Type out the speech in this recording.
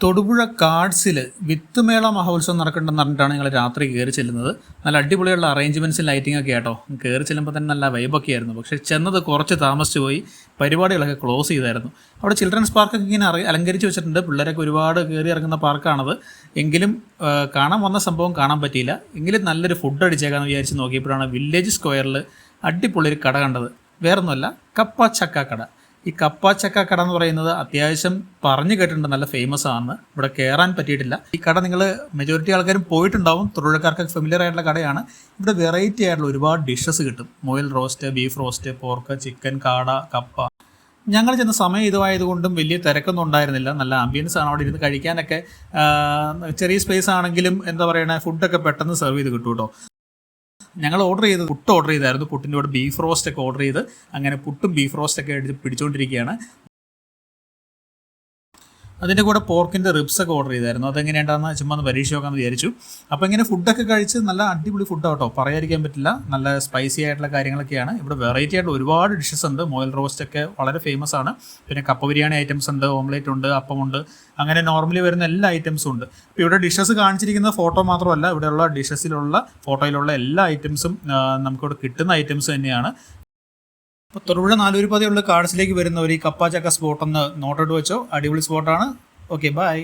തൊടുപുഴ കാർഡ്സിൽ വിത്തുമേള മഹോത്സവം നടക്കേണ്ടെന്ന് പറഞ്ഞിട്ടാണ് ഞങ്ങൾ രാത്രി കയറി ചെല്ലുന്നത്. നല്ല അടിപൊളിയുള്ള അറേഞ്ച്മെൻറ്റ്സും ലൈറ്റിംഗ് ഒക്കെ ആട്ടോ. കയറി ചെല്ലുമ്പോൾ തന്നെ നല്ല വൈബൊക്കെ ആയിരുന്നു. പക്ഷേ ചെന്നത് കുറച്ച് താമസിച്ച് പോയി. പരിപാടികളൊക്കെ ക്ലോസ് ചെയ്തായിരുന്നു. അവിടെ ചിൽഡ്രൻസ് പാർക്കൊക്കെ ഇങ്ങനെ അലങ്കരിച്ച് വെച്ചിട്ടുണ്ട്. പിള്ളേരൊക്കെ ഒരുപാട് കയറി ഇറങ്ങുന്ന പാർക്കാണത്. എങ്കിലും കാണാൻ വന്ന സംഭവം കാണാൻ പറ്റിയില്ല. എങ്കിലും നല്ലൊരു ഫുഡ് അടിച്ചേക്കാമെന്ന് വിചാരിച്ച് നോക്കിയപ്പോഴാണ് വില്ലേജ് സ്ക്വയറിൽ അടിപൊളി ഒരു കട കണ്ടത്. വേറൊന്നുമല്ല, കപ്പ ചക്ക കട. ഈ കപ്പ ചക്ക കട എന്ന് പറയുന്നത് അത്യാവശ്യം പറഞ്ഞു കേട്ടിട്ടുണ്ട്, നല്ല ഫേമസ് ആണ്. ഇവിടെ കയറാൻ പറ്റിയിട്ടില്ല. ഈ കട നിങ്ങൾ മെജോറിറ്റി ആൾക്കാരും പോയിട്ടുണ്ടാവും. തൊഴിലുകാർക്കൊക്കെ ഫെമിലിയർ ആയിട്ടുള്ള കടയാണ്. ഇവിടെ വെറൈറ്റി ആയിട്ടുള്ള ഒരുപാട് ഡിഷസ് കിട്ടും. മുയൽ roast, beef roast, pork, chicken, കാട, കപ്പ. ഞങ്ങൾ ചെന്ന സമയം ഇതുമായതുകൊണ്ടും വലിയ തിരക്കൊന്നും ഉണ്ടായിരുന്നില്ല. നല്ല ആംബിയൻസ് ആണ് അവിടെ ഇരുന്ന് കഴിക്കാനൊക്കെ. ചെറിയ സ്പേസ് ആണെങ്കിലും എന്താ പറയണേ, ഫുഡൊക്കെ പെട്ടെന്ന് സെർവ് ചെയ്ത് കിട്ടും കേട്ടോ. ഞങ്ങൾ പുട്ട് ഓർഡർ ചെയ്തായിരുന്നു. പുട്ടിൻ്റെ കൂടെ ബീഫ് റോസ്റ്റ് ഒക്കെ ഓർഡർ ചെയ്ത് അങ്ങനെ പുട്ടും ബീഫ് റോസ്റ്റൊക്കെ എടുത്ത് പിടിച്ചുകൊണ്ടിരിക്കുകയാണ്. അതിൻ്റെ കൂടെ പോർക്കിൻ്റെ റിബ്സൊക്കെ ഓർഡർ ചെയ്തായിരുന്നു. അതെങ്ങനെയുണ്ടാകുന്ന ചുമ്മാ ഒന്ന് പരീക്ഷ നോക്കാമെന്ന് വിചാരിച്ചു. അപ്പോൾ ഇങ്ങനെ ഫുഡൊക്കെ കഴിച്ച് നല്ല അടിപൊളി ഫുഡ് കേട്ടോ, പറയാതിരിക്കാൻ പറ്റില്ല. നല്ല സ്പൈസി ആയിട്ടുള്ള കാര്യങ്ങളൊക്കെയാണ്. ഇവിടെ വെറൈറ്റി ആയിട്ട് ഒരുപാട് ഡിഷസ് ഉണ്ട്. മോയിൽ റോസ്റ്റൊക്കെ വളരെ ഫേമസ് ആണ്. പിന്നെ കപ്പ ബിരിയാണി ഐറ്റംസ് ഉണ്ട്, ഓംലേറ്റ് ഉണ്ട്, അപ്പമുണ്ട്, അങ്ങനെ നോർമലി വരുന്ന എല്ലാ ഐറ്റംസും ഉണ്ട്. ഇപ്പോൾ ഇവിടെ ഡിഷസ് കാണിച്ചിരിക്കുന്ന ഫോട്ടോ മാത്രമല്ല, ഇവിടെയുള്ള ഡിഷസിലുള്ള ഫോട്ടോയിലുള്ള എല്ലാ ഐറ്റംസും നമുക്കിവിടെ കിട്ടുന്ന ഐറ്റംസ് തന്നെയാണ്. അപ്പോൾ തൊടുപുഴ നാലൂരിപ്പാതയുള്ള കാർഡ്സിലേക്ക് വരുന്നവർ ഈ കപ്പ ചക്ക സ്പോട്ടൊന്ന് നോട്ടോട്ട് വെച്ചോ. അടിപൊളി സ്പോട്ടാണ്. Okay, by.